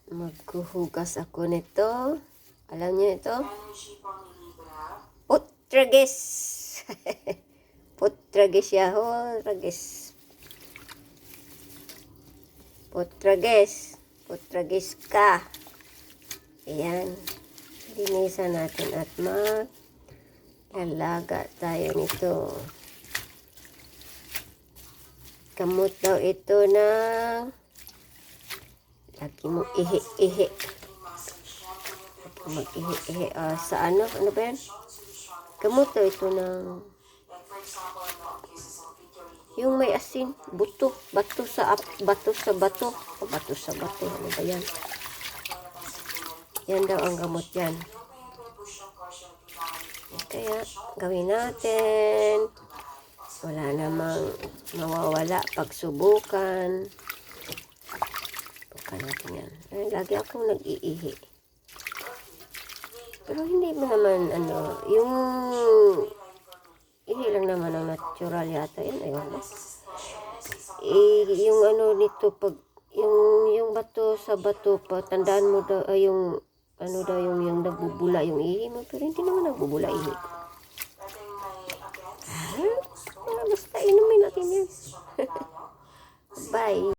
Maghuhugas ako nito. Alam niyo ito? Putragis. Putragis yaho. Putragis. Putragis ka. Ayan. Linisan natin at maglalaga tayo nito. Kamot daw ito na lagi mo ihi-ihi. Mag-ihi-ihi. Sa ano? Ano ba yan? Kamot daw ito ng yung may asin. Buto. Bato sa bato. Bato sa bato. Ano ba yan? Yan daw ang gamot yan. Kaya gawin natin. Wala namang mawawala pag subukan. Subukan natin yan. Lagi akong nag-iihi. Pero hindi mo naman yung ihi lang naman ang natural yata yan. Ayun ba? Yung nito pag yung bato sa bato pa, tandaan mo daw yung daw yung nagbubula yung ihi mo, pero hindi naman nagbubula ihi ko. Basta inumin natin yan. Bye.